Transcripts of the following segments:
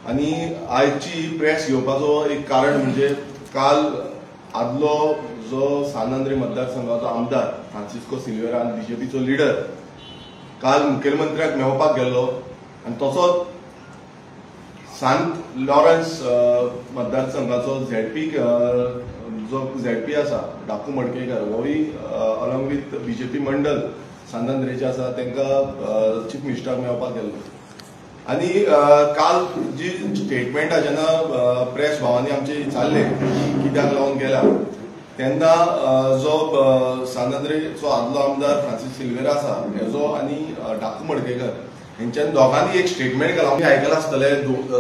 आणि आजची प्रेस घेवपाचो एक कारण म्हणजे काल आदलो जो सान आंद्रे मतदारसंघाचो आमदार फ्रांसिस्को सिल्वेरा बीजेपीचो लिडर काल मुखेलमंत्र्याक मेळपाक गेल्लो आणि तसोच सांत लॉरन्स मतदारसंघाचो झेडपी आसा डाकू मडकेकर होय अलॉंग विथ बीजेपी मंडल सांत आंद्रेचे आसा तांकां चीफ मिनिस्टराक मेळपाक गेल्लो आणि काल जी स्टेटमेंट जेन्ना प्रेस भावांनी आमचे चालले कित्याक लागून गेल्या तेन्ना जो सांत आंद्रेचो आदलो आमदार फ्रांसीस सिल्वेरा आसा हेजो आनी डाकू मडकेकर हेंच्यान दोगांनी एक स्टेटमेंट केला आमी आयकलां आसतलें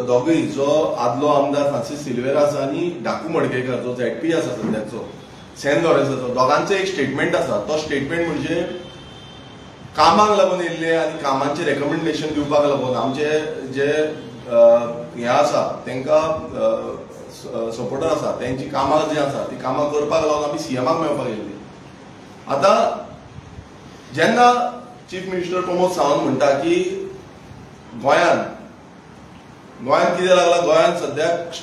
दोगूय जो आदलो आमदार फ्रांसीस सिल्वेरा आसा आनी डाकू मडकेकर जो झेडपी आसा सद्याचो सेंट लॉरन्साचो दोगांचो एक स्टेटमेंट आसा तो स्टेटमेंट म्हणजे कामाक लागून येयल्ले आनी कामांचे रेकमेंडेशन दिवपाक लागून आमचे जे हे आसा तांकां सपोर्टर आसा त्यांची कामां जी आसा ती कामां करपाक लागून आमी सीएमाक मेळपाक गेल्ली. आतां जेन्ना चीफ मिनिस्टर प्रमोद सावंत म्हणटा की गोंयांत कितें लागला गोंयांत सद्याक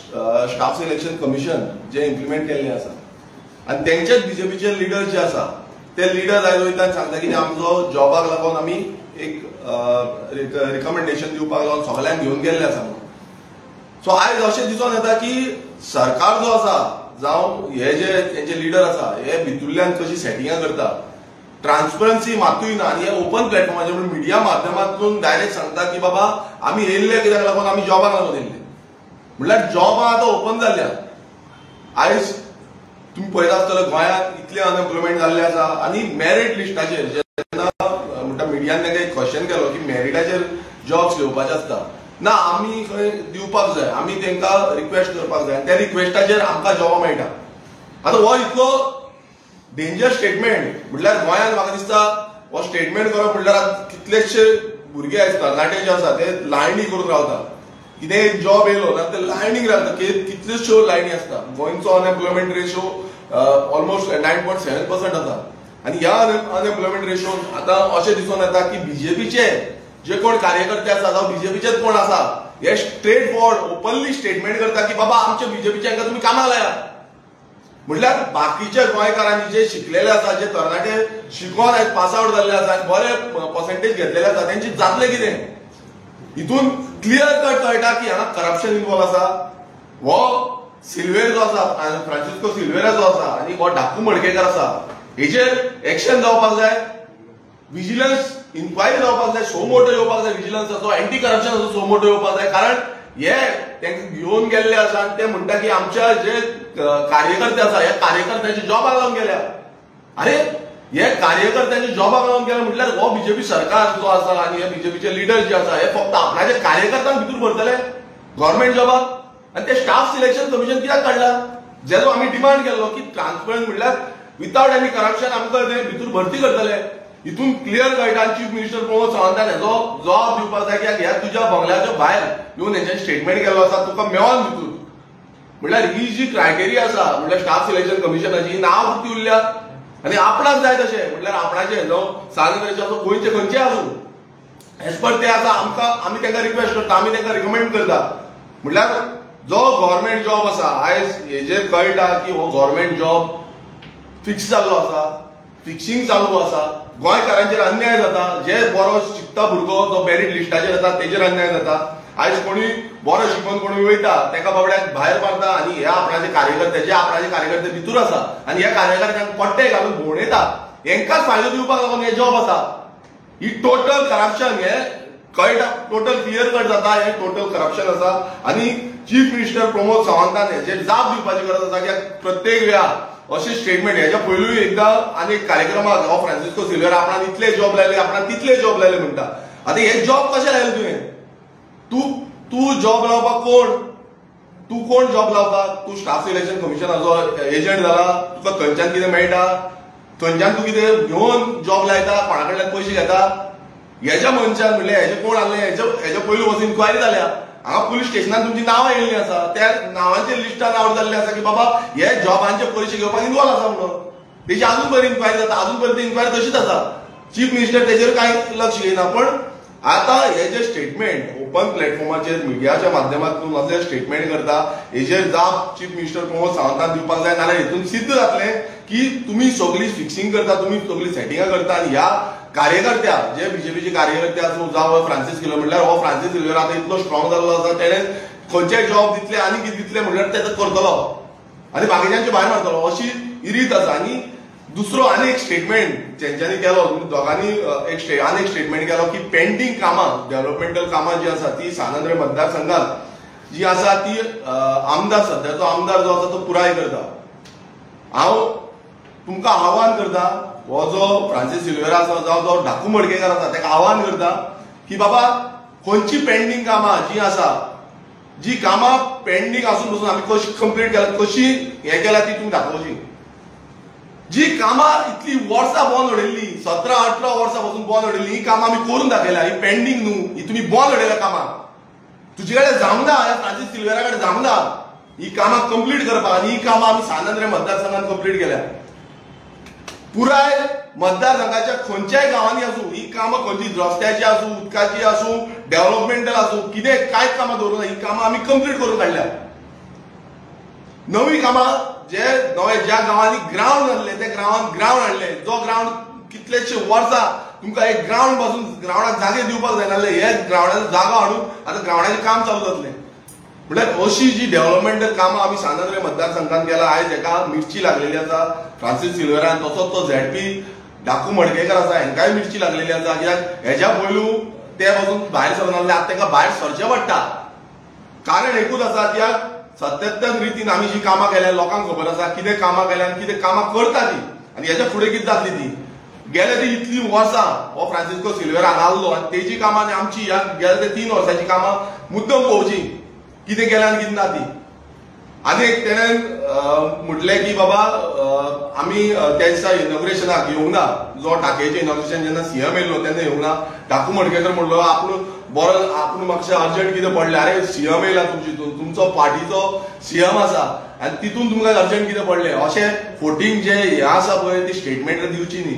स्टाफ सिलेक्शन कमिशन जे इम्प्लिमेंट केल्लें आसा आनी तेंचेच बीजेपीचे लिडर जे आसा ते लिडर आयज वयता सांगता की आमचो जॉबाक लागून आमी एक रिकमेंडेशन दिवपाक लागून सगळ्यांक घेवन गेल्ले आसा. सो आयज अशें दिसून येता की सरकार जो आसा जावं हे जे तेंचे लिडर आसा हे भितुरल्यान कशी सेटिंगां करता ट्रान्सपरन्सी मातूय ना आनी हे ओपन प्लॅटफॉर्माचेर म्हणून मिडिया माध्यमांतून डायरेक्ट सांगता की बाबा आमी येयल्ले कित्याक लागून आमी जॉबाक लागून येयल्ले म्हणल्यार जॉबां आतां ओपन जाल्ल्या. आयज तुम्ही पळयता आसतले गोंयांत इतले अनएम्प्लॉयमेंट जाल्ले आसा आनी मेरिट लिस्टाचेर जेन्ना म्हणटा मिडियान तांकां एक क्वेश्चन केलो की मेरिटाचेर जॉब्स घेवपाचे आसता ना आमी खंय दिवपाक जाय आमी तांकां रिक्वेस्ट करपाक जाय त्या रिक्वेस्टाचेर आमकां जॉबां मेळटा. आतां हो इतलो डेंजर स्टेटमेंट म्हणल्यार गोंयांत म्हाका दिसता हो स्टेटमेंट करप म्हणल्यार कितलेशे भुरगे आयज तरणाटे जे आसा ते लायनी करून रावता कितें एक जॉब येयलो ना ते लायनीक रावता कितल्योश्यो लायनी आसता. गोंयचो अनएम्प्लॉयमेंट रेशो ऑलमोस्ट 9.7% आसा आनी ह्या अनएम्प्लॉयमेंट रेशोन आतां अशें दिसून येता की बीजेपीचे जे कोण कार्यकर्ते आसा जावं बीजेपीचेच कोण आसा हे स्ट्रेट फॉरवर्ड ओपनली स्टेटमेंट करता की बाबा आमचे बीजेपीचे तुमी कामाक लायात. म्हटल्यार बाकीचे गोंयकारांनी जे शिकलेले आसा जे तरणाटे शिकून आयज पास आवट जाल्ले आसा आनी बरे पर्सेंटेज घेतलेले आसा तेंची जातलें कितें. हितून क्लियर कट कळटा की हांगा करप्शन इन्वॉल्व आसा. हो सिल्वेर जो आसा फ्रांसिस्को सिल्वेरा जो आसा आनी हो डाकू मडकेकर आसा हेचेर एक्शन जावपाक जाय विजिलन्स इन्क्वायरी जावपाक जाय सो मोठो येवपाक जाय विजिलन्साचो एंटी करप्शनाचो सो मोठो येवपाक जाय कारण हे तांकां घेवन गेल्ले आसा आनी ते म्हणटा की आमच्या जे कार्यकर्ते आसा ह्या कार्यकर्त्यांच्या जॉबाक लागून गेल्या. अरे हे कार्यकर्त्यांच्या जॉबाक लागून गेले म्हटल्यार हो बीजेपी सरकार जो आसा आनी हे बीजेपीचे लिडर जे आसा हे फक्त आपणाचे कार्यकर्त्यांक भितर भरतले गव्हर्नमेंट जॉबाक आनी ते स्टाफ सिलेक्शन कमिशन कित्याक काडला जेजो आमी डिमांड केल्लो की ट्रान्सपरंट म्हटल्यार विथआउट एनी करप्शन आमकां ते भितर भरती करतले. हितून क्लियर कळटा चीफ मिनिस्टर प्रमोद सावंतान हेजो जबाब दिवपाक जाय की ह्या तुज्या बंगल्याच्या भायर येवन हेंच्यानी स्टेटमेंट केल्लो आसा तुका मेळोन भितर म्हटल्यार ही जी क्रायटेरिया आसा म्हटल्यार स्टाफ सिलेक्शन कमिशनाची नांव पुरती उरल्या आनी आपणाक जाय तशें म्हटल्यार आपणाचे सांत आंद्रेचो गोंयचे खंयचे आसूं एज पर ते आसा आमकां आमी तांकां रिक्वेस्ट करता आमी तांकां रिकमेंड करता. म्हटल्यार जो गव्हर्नमेंट जॉब आसा आयज हेजेर कळटा की हो गव्हर्नमेंट जॉब फिक्स जाल्लो आसा फिक्सिंग चालू आसा गोंयकारांचेर अन्याय जाता जे बरो शिकता भुरगो जो मेरिट लिस्टाचेर येता तेजेर अन्याय जाता. आयज कोणी बरो शिकून कोणी वयता तेका बाबड्याक भायर मारता आनी हे आपणाचे कार्यकर्ते भितर आसा आनी ह्या कार्यकर्त्यांक पट्टे घालून भोंवडयता हेंकाच फायदो दिवपाक लागून हे जॉब आसा. ही टोटल करप्शन हे कळटा टोटल क्लियर कट जाता हे टोटल करप्शन आसा आनी चीफ मिनिस्टर प्रमोद सावंतान हेजेर जाप दिवपाची गरज आसा की प्रत्येक वेळार अशें स्टेटमेंट हेच्या पयलूय एकदां आनी एक कार्यक्रमाक हो फ्रांसिस्को सिल्वेरा आपणाक इतले जॉब लायले आपणाक तितले जॉब लायले म्हणटा. आतां हे जॉब कशें लायले तुवें तूं जॉब लावपाक तूं कोण जॉब लावपाक तूं स्टाफ सिलेक्शन कमिशनाचो एजंट जाला तुका थंयच्यान कितें मेळटा थंयच्यान तूं कितें घेवन जॉब लायता कोणा कडल्यान पयशे घेता. हेज्या मनशान म्हणल्यार हेजे कोण आहले हेजे पयलू वचून इन्क्वायरी जाल्या हांगा पुलीस स्टेशनान तुमची नांवां येयल्लीं आसा त्या नांवांचेर लिस्टान आवट जाल्लें आसा की बाबा हे जॉबांचे पयशे घेवपाक इन्वॉल्व आसा म्हणून तेजी अजून बरी इन्क्वायरी जाता अजून पर्यंत इन्क्वायरी तशीच आसा. चीफ मिनिस्टर तेजेर कांय लक्ष घेयना पण आता हे जे स्टेटमेंट ओपन प्लॅटफॉर्माचेर मिडियाच्या माध्यमांतून असले स्टेटमेंट करता हेजेर जाप चीफ मिनिस्टर प्रमोद सावंतान दिवपाक जाय, नाल्यार हेतून सिद्ध जातलें की तुम्ही सगळी फिक्सिंग करता, तुम्ही सगळी सेटिंगां करता आनी ह्या कार्यकर्त्या जे बीजेपीचे कार्यकर्ते आसूं जावं फ्रांसीस किल्वर म्हणल्यार हो फ्रांसीस किल्वर आता इतलो स्ट्रॉंग जाल्लो आसा, तेणें खंयचेय जॉब दितले आनी कितें दितले म्हणल्यार तें करतलो आनी बाकीच्यांचे भायर मारतलो अशी इरीत आसा. आनी दुसरो आनी एक स्टेटमेंट तेंच्यांनी केलो, दोगांनी आनी एक स्टेटमेंट केलो की पेंडिंग कामां डेव्हलपमेंटल कामां जी आसा ती सानंद्रे मतदारसंघात जी आसा ती आमदार सध्याचो आमदार जो आसा तो पुराय करता. हांव तुमकां आव्हान करता, हो जो फ्रांसीस सिल्वेरा आसा जावं जो ढाकू मडकेकर आसा ताका आव्हान करता की बाबा खंयची पेंडिंग कामां जी आसा, जी कामां पेंडिंग आसून पसून आमी कशी कंप्लीट केल्या, कशी हें केल्या ती तुमी दाखोवची. जी कामां इतली वर्सां बंद उडयल्ली, 17-18 वर्सां पासून बंद उडयल्ली, ही कामां आमी करून दाखयल्या. ही पेंडिंग न्हू, ही तुमी बंद उडयल्या कामां. तुजे कडेन जावंक ना, ह्या फ्रांसीस सिल्वेरा कडेन जावंक ना ही कामां कंप्लीट करपाक, आनी ही कामां आमी सानंद्रे मतदारसंघात कंप्लीट केल्या. पुराय मतदारसंघाच्या खंयच्याय गांवांनी आसूं ही कामां खंयची रस्त्याची आसूं, उदकाची आसूं, डेव्हलपमेंटल आसूं, कितें कांयच कामां दवरूं ना, ही कामां आमी कंप्लीट करून काडल्या. नवी कामां जे नवे ज्या गांवांनी ग्राउंड नासले ते गांवांत ग्राउंड हाडले. जो ग्राउंड कितलेशे वर्सां तुमकां एक ग्राउंड पासून ग्राउंडाक जागे दिवपाक जाय नासले, हे ग्राउंडाचो जागो हाडून आतां ग्राउंडाचें काम चालू जातलें. म्हळ्यार अशी जी डेव्हलपमेंटल कामां आमी सानंद्रे मतदारसंघात केला. आयज हेका मिर्ची लागलेली आसा फ्रांसीस सिल्वेरान, तसोच तो झेडपी ढाकू मडकेकर आसा, हेंकाय मिर्ची लागलेली आसा. कित्याक हेज्या पयलू ते पासून भायर सरनासले, आतां ताका भायर सरचें पडटा. कारण एकूच आसा, कित्याक सत्यात्तर रितीन आमी जी कामां केल्या लोकांक खबर आसा कितें कामां केल्या आनी कितें कामां करता ती, आनी हेच्या फुडें कितें जातली ती. गेले ती इतली वर्सां हो फ्रांसिस्को सिल्वेरा हारलो आनी तेजी कामां आनी आमची ह्या गेले ते 3 वर्सांची कामां मुद्दम पळोवची कितें केल्या आनी कितें ना ती. आनी एक तेणें म्हटलें की बाबा आमी त्या दिसा इनॉग्रेशनाक येवंक ना, जो टाकयेचें इनॉग्रेशन जेन्ना सीएम येयल्लो तेन्ना येवंक ना. ढाकू मडकेकर म्हणलो आपूण बरो आपूण म्हाका अर्जंट कितें पडलें, अरे सीएम येयला तुमचो पार्टीचो सीएम आसा आनी तितून तुमकां अर्जंट कितें पडलें अशें फोटींग जे हें आसा पळय ती स्टेटमेंट दिवची न्ही.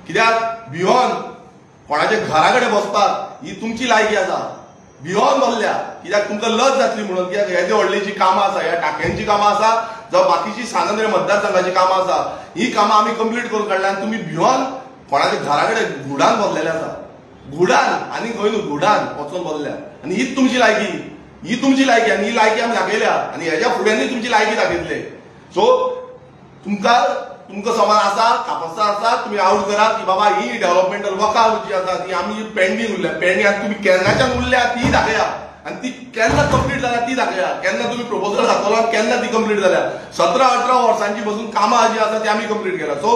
कित्याक भियोन कोणाच्या घरा कडेन बसपाक ही तुमची लायकी आसा, भियोन बसल्या कित्याक तुमकां लज जातली म्हणून. कित्याक हे जे व्हडली जी कामां आसा, ह्या टाकयांची कामां आसा जावं बाकीची सानंद्रे मतदारसंघाची कामां आसा, ही कामां आमी कंप्लीट करून काडल्या आनी तुमी भियोन कोणाच्या घरा कडेन घुडान बसलेले आसा. घुडान आनी खंय न्हू, घुडान वचून बसल्या आनी हीच तुमची लायकी, ही तुमची लायकी आनी ही लायकी आमी दाखयल्या आनी हेज्या फुड्यांनी तुमची लायकी दाखयतले. सो तुमकां समज आसा कापासा आसा तुमी आउट करा की बाबा ही डेव्हलपमेंटल वर्कां जी आसा ती आमी पेंडींग उरल्या, पेंडींग आनी तुमी केन्नाच्यान उरल्या ती दाखया आनी ती केन्ना कंप्लीट जाल्या ती दाखया. केन्ना तुमी प्रपोजल घातलो आनी केन्ना ती कंप्लीट जाल्या. 17-18 वर्सांची पासून कामां जी आसा ती आमी कंप्लीट केल्या. सो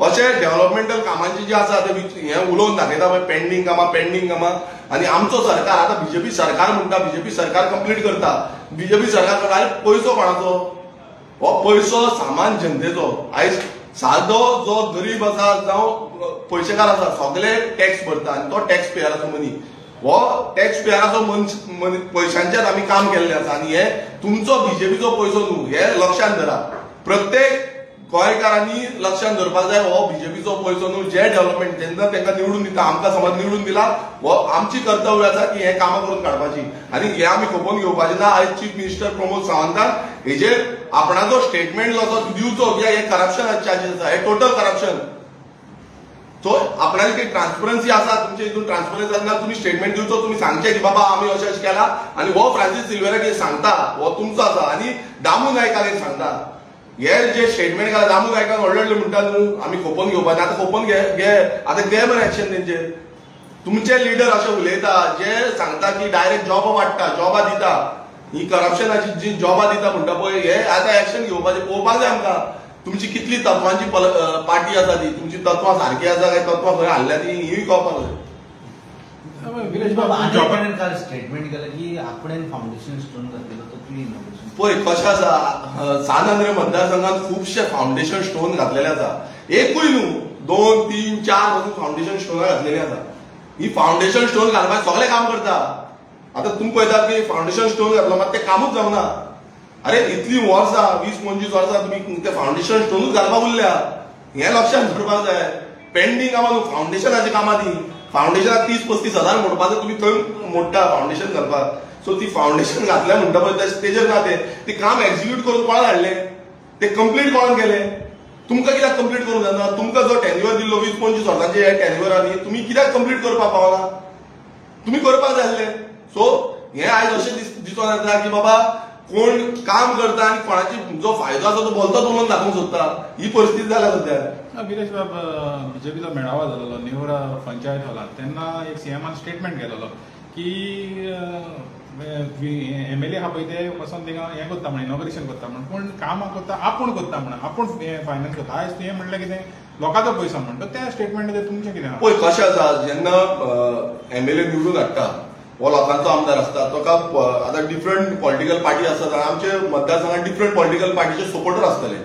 अशे डेव्हलपमेंटल कामांची जी आसा ते हें उलोवन दाखयता पळय पेंडींग कामां आनी आमचो सरकार आतां बीजेपी सरकार म्हणटा, बीजेपी सरकार कंप्लीट करता. बीजेपी सरकार करता आनी पयसो कोणाचो? हो पयसो सामान जनतेचो. आयज सादो जो गरीब आसा जावं पयशेकार आसा सगळे टॅक्स भरता आनी तो टॅक्स पेयराचो मनी. हो टॅक्स पेयराचो पयशांचेर आमी काम केल्लें आसा आनी हे तुमचो बीजेपीचो पयसो न्हू, हे लक्षांत धरा. प्रत्येक गोंयकारांनी लक्षांत धरपाक जाय हो बीजेपीचो पयसो न्हू. जे डेव्हलपमेंट जेन्ना तांकां निवडून दिता, आमकां समज निवडून दिला, हो आमची कर्तव्य आसा की हे कामां करून काडपाची आनी हे आमी खपोवन घेवपाचें ना. आयज चीफ मिनिस्टर प्रमोद सावंतान हेजेर आपणाचो स्टेटमेंट असो दिवचो कित्याक हे करप्शनाचे चार्जीस आसा, हे टोटल करप्शन. सो आपणाची काही ट्रान्सपरन्सी आसा तुमच्या हितून ट्रान्सपरन्सी आसना, तुमी स्टेटमेंट दिवचो, तुमी सांगचे की बाबा आमी अशें अशें केला आनी हो फ्रांसीस सिल्वेरा कितें सांगता हो तुमचो आसा आनी दामू नायकाक एक सांगता. हे जे स्टेटमेंट केला दामू नायकाक व्हडले व्हडले म्हणटा न्हू आमी खोपोवन घेवपाचें. आतां खोपोवन घे आतां घे मरे एक्शन तेंचेर. तुमचे लिडर अशें उलयता जे सांगता की डायरेक्ट जॉब वाडटा, जॉबां दिता, ही करप्शनाची जी जॉबां दिता म्हणटा पळय हे आतां एक्शन घेवपाचें पळोवपाक जाय आमकां. तुमची कितली तत्वांची पार्टी आसा ती, तुमची तत्वां सारकी आसा काय तत्वां खंय हाडल्या ती ही कळपाक जाय. स्टेटमेंट केलं की आपण फाउंडेशन स्टोन घातलेलो तो क्लीन पळय कशें आसा. सानंद्रे मतदारसंघात खुबशे फाउंडेशन स्टोन घातलेले आसा. एकूय न्हू 2, 3, 4 पासून फाउंडेशन स्टोनां घातलेली आसा. ही फाउंडेशन स्टोन घालपाक सगळे काम करता. आतां तुमी पळयतात की फाउंडेशन स्टोन घातलो मात तें कामूच जावना. अरे इतली वर्सां 20-25 वर्सां तुमी ते फाउंडेशन स्टोनूच घालपाक उरल्या. हें लक्षांत दवरपाक जाय. पेंडींग कामां न्हू, फाउंडेशनाची कामां ती. फावंडेशनाक 30-35 हजार म्हणपाक तुम्ही थंय मोडटा फावंडेशन घालपाक. सो ती फावंडेशन घातल्या म्हणटा पळय तेजेर ना ते काम एक्झिक्यूट करून कोणाक हाडले, ते कंप्लीट कोणाक केले. तुमकां कित्याक कंप्लीट करूंक जायना? तुमकां जो टेन्युअर दिल्लो 20-25 वर्सांचे हे टेन्युअरांनी तुमी कित्याक कंप्लीट करपाक पावना? तुम्ही करपाक जाय आसलें. सो हे आयज अशें दिसून येता की बाबा कोण काम करता आनी कोणाची जो फायदो आसा तो भलतोच उलोवन दाखोवंक सोदता, ही परिस्थिती जाल्या सध्या. वीरेश बाब, बीजेपीचो मेळावा जाल्लो नेवरा पंचायत हॉलांत, तेन्ना एक सीएमान स्टेटमेंट केलेलो की MLA आहा पळय ते वचोन थिंगा हें करता म्हण, इनॉग्रेशन करता म्हण, पूण कामां करता आपूण करता म्हण, आपूण फायनान्स करता. आयज तुवें म्हणलें कितें लोकांचो पयसो म्हण, तर त्या स्टेटमेंटाचेर तुमचें कितें आहा? पळय कशें आसा, जेन्ना MLA निवडून हाडटा हो लोकांचो आमदार आसता, ताका आतां डिफरंट पॉलिटिकल पार्टी आसतात आनी आमचे मतदारसंघात डिफरंट पॉलिटिकल पार्टीचे सपोर्टर आसतले.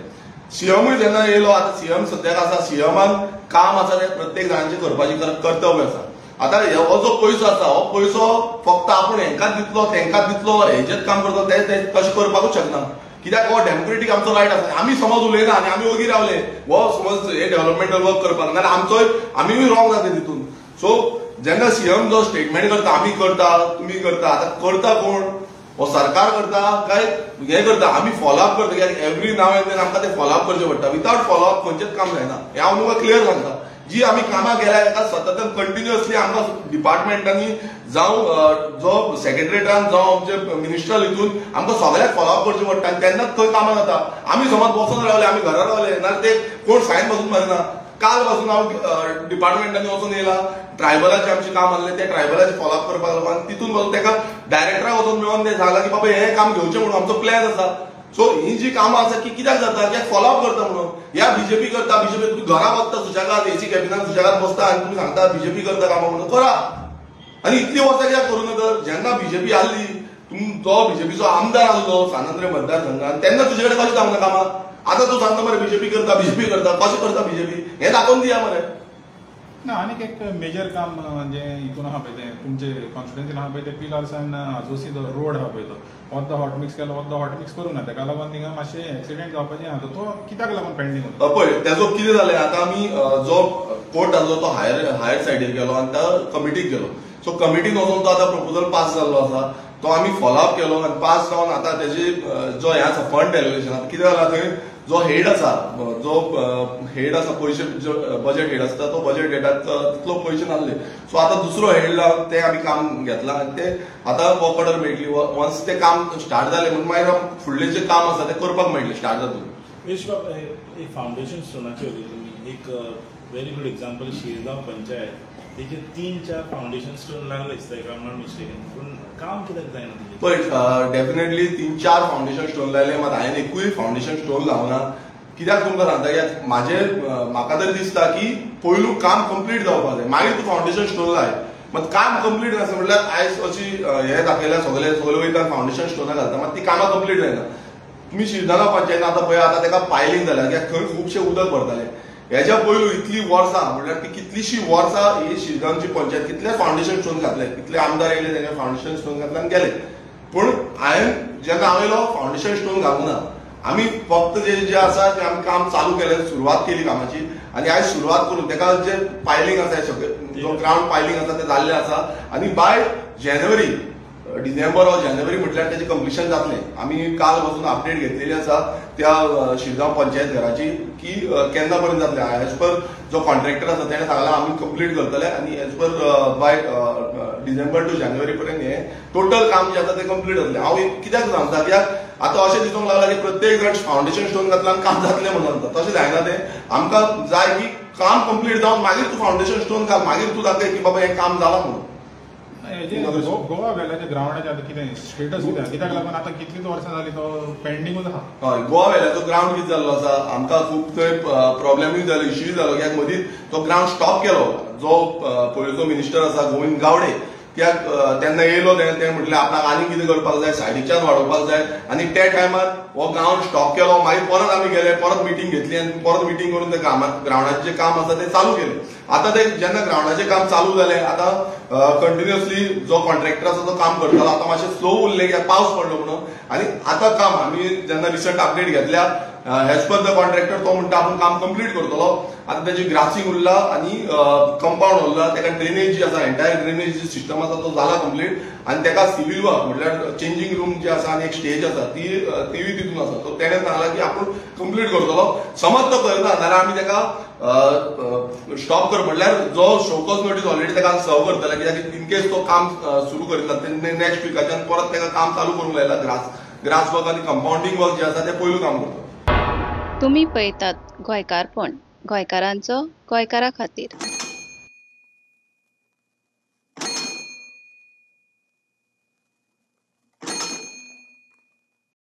सीएमूय जेन्ना येयलो, आतां सीएम सद्याक आसा, सीएमान काम आसा ते प्रत्येक जाणांचे करपाची कर्तव्य आसा. आतां हो जो पयसो आसा हो पयसो फक्त आपूण हेंकाच दितलो तेंकाच दितलो हेजेच काम करतलो ते तशें करपाकूच शकना. कित्याक हो डेमोक्रेटीक आमचो रायट आसा. आमी समज उलयना आनी आमी वगीर रावले हो समज हे डेव्हलपमेंटल वर्क करपाक, नाल्यार आमचोय आमीय रॉंग जाता तितून. सो जेन्ना सीएम जो स्टेटमेंट करता आमी करता तुमी करता, आतां करता कोण? हो सरकार करता काय हे करता? आमी फॉलोअप करता, कित्याक एवरी नाव एंड देन आमकां ते फॉलोअप करचें पडटा. विथआउट फॉलोअप खंयचेच काम जायना. हें हांव तुमकां क्लियर सांगता. जी आमी कामां केल्या हेका सतत कंटिन्युअसली आमकां डिपार्टमेंटांनी जावं जो सेक्रेटरेटान जावं आमचे मिनिस्ट्रल हितून आमकां सगळ्याक फॉलोअप करचें पडटा आनी तेन्नाच खंय कामां जाता. आमी समज बसून रावले, आमी घरा रावले, नाल्यार ते कोण सायन पासून मारिना. काल पासून हांव डिपार्टमेंटांनी वचून येयला, ट्रायबलाचे आमचे काम आसलें ते ट्रायबलाचे फॉलोअप करपाक लागून आनी तितून पासून ताका डायरेक्टराक वचून मेळोन ते सांगलां की बाबा हें काम घेवचें म्हणून आमचो प्लॅन आसा. सो ही जी कामां आसा की कित्याक जाता, कित्याक फॉलोअप करता म्हणून. ह्या बीजेपी करता, बीजेपी तुम्ही घरा बसता सुशेगाद, एसी कॅबिनात सुशेगाद बसता आनी तुमी सांगता बीजेपी करता कामां म्हणून. करा. आनी इतली वर्सां कित्याक करूं नका? जेन्ना बीजेपी आसली, जो बीजेपीचो आमदार आसलो सानंद्रे मतदारसंघात, तेन्ना तुजे कडेन कशें जावना कामां? आतां तूं सांगता मरे बीजेपी करता, कशें करता बीजेपी? हें दाखोवन दिया मरे. ना आनीक एक मेजर काम म्हणजे हितून आहा पळय तें तुमचे कॉन्स्टिट्युएन्सीन आहा पळय ते पिलर्स आनी आजोसी रोड आहा पळय तो अर्द हॉट मिक्स केलो, अर्द हॉट मिक्स करूं ना, ताका लागून थिंगा मातशें एक्सिडेंट जावपाचें आहा. तो कित्याक लागून पेंडींग उरता? पळय तेजो कितें जालें, आतां आमी जो कोर्ट आसलो तो हायर सायडीक गेलो आनी तो कमिटीक गेलो. सो कमिटीन वचून तो आतां प्रपोजल पास जाल्लो आसा, तो आमी फॉलोअप केलो आनी पास जावन आतां तेजी जो हें आसा फंड एलोकेशन, आतां कितें जाला थंय जो हेड आसा, जो हेड आसा पयशे बजेट हेड आसता, तो बजेट हेडाक तितलो पयशे नासले. सो आतां दुसरो हेड लावन ते आमी काम घेतलां आनी ते आतां वर्क ऑर्डर मेळटली. वन्स ते काम स्टार्ट जालें म्हणून मागीर फुडलें जें काम आसा तें करपाक मेळटलें स्टार्ट जातून. विश्व एक फाउंडेशन स्टोनाची उलयली तुमी, एक very good example Shirgaon panchayat, तेजे 3-4 फाउंडेशन स्टोन लागले दिसता if I am not mistaken, पूण काम कित्याक जायना तेजें? पळय डेफिनेटली 3-4 फाउंडेशन स्टोन लायले, मात हांवें एकूय फाउंडेशन स्टोन लावना. कित्याक तुमकां सांगता, कित्याक म्हाका तरी दिसता की पयलू काम कंप्लीट जावपाक जाय, मागीर तूं फाउंडेशन स्टोन लाय. मात काम कंप्लीट नासता म्हटल्यार आयज अशी हे दाखयल्या सगळे वयता फाउंडेशन स्टोनां घालता, मात ती कामां कंप्लीट जायना. तुमी शिरगांव पंचायत आतां पळय, आतां ताका पायलिंग जाल्या, कित्याक थंय खुबशे उदक भरतालें. हेच्या पयलू इतली वर्सां म्हटल्यार ती कितलीशी वर्सां ही शिरगांवची पंचायत कितले फाउंडेशन स्टोन घातले, कितले आमदार येयले तेणे फाउंडेशन स्टोन घातले आनी गेले. पूण जेन्ना हांव येयलो फाउंडेशन स्टोन घालूंक ना. आमी फक्त जे आसा ते आमी काम चालू केलें, सुरवात केली कामाची आनी आयज सुरवात करून ताका जे पायलिंग आसा जो ग्राउंड पायलिंग आसा ते जाल्लें आसा आनी बाय जानेवारी डिसेंबर वा जानेवारी म्हटल्यार तेजें कंप्लिशन जातलें. आमी काल पासून अपडेट घेतलेली आसा त्या शिरगांव पंचायत घराची की केन्ना पर्यंत जातलें. एज पर जो कॉन्ट्रॅक्टर आसा तेणें सांगलां आमी कंप्लीट करतले आनी as per by December to जानेवारी पर्यंत हें टोटल काम जें आसा तें कंप्लीट जातलें. हांव कित्याक सांगता, कित्याक आतां अशें दिसूंक लागलां की प्रत्येक जाण फाउंडेशन स्टोन घातला आनी काम जातलें म्हणून सांगता. तशें जायना तें. आमकां जाय की काम कंप्लीट जावन मागीर तूं फाउंडेशन स्टोन घाल, मागीर तूं दाखय की बाबा हें काम जालां म्हणून. गोवा वेल्याच्या ग्राउंडाचे आतां कितें स्टेटस कित्याक लागून आतां कितलींच वर्सां जालीं तो पेंडींगूच आहा? हय, गोवा वेल्याचो ग्राउंड कितें जाल्लो आसा, आमकां खूब थंय प्रॉब्लेमूय जालो, इश्यूय जालो, कित्याक मदींच तो ग्राउंड स्टॉप केलो. जो पयलींचो मिनिस्टर आसा गोविंद गावडे, कित्याक तेन्ना येयलो तेणें म्हटलें आपणाक आनी कितें करपाक जाय, सायडीच्यान वाडोवपाक जाय आनी त्या टायमार हो ग्राउंड स्टॉप केलो. मागीर परत आमी गेले, परत मिटींग घेतली आनी परत मिटींग करून तें ग्राउंडाचें जें काम आसा तें चालू केलें. आतां तें जेन्ना ग्राउंडाचें काम चालू जालें, आतां कंटिन्युअसली जो कॉन्ट्रॅक्टर आसा तो काम करतालो, आतां मातशें स्लो उरलें कित्याक पावस पडलो म्हणून. आनी आतां काम आमी जेन्ना रिसंट अपडेट घेतल्या एज पर द कॉन्ट्रॅक्टर तो म्हणटा आपूण काम कंप्लीट करतलो आतां तेजें ग्रासींग उरला आनी कंपाऊंड उरला, तेका ड्रेनेज जी आसा एंटायर ड्रेनेज सिस्टम आसा तो जाला कंप्लीट आनी तेका सिव्हिल वर्क म्हटल्यार चेंजिंग रूम जे आसा आनी एक स्टेज आसा तीय तितून आसा. तो तेणें सांगला की आपूण कंप्लीट करतलो. समज तो करता जाल्यार आमी तेका स्टॉप कर म्हटल्यार जो शोकॉज नोटीस ऑलरेडी तेका सर्व करतले, कित्याक इनकेस तो काम सुरू करिता नेक्स्ट विकाच्यान परत तेका काम चालू करूंक लायला. ग्रास वर्क आनी कंपाउंडिंग वर्क जे आसा ते पयलू काम करता. तुम्ही पळयतात गोंयकारपण, गोंयकारांचो गोंयकारा खातीर.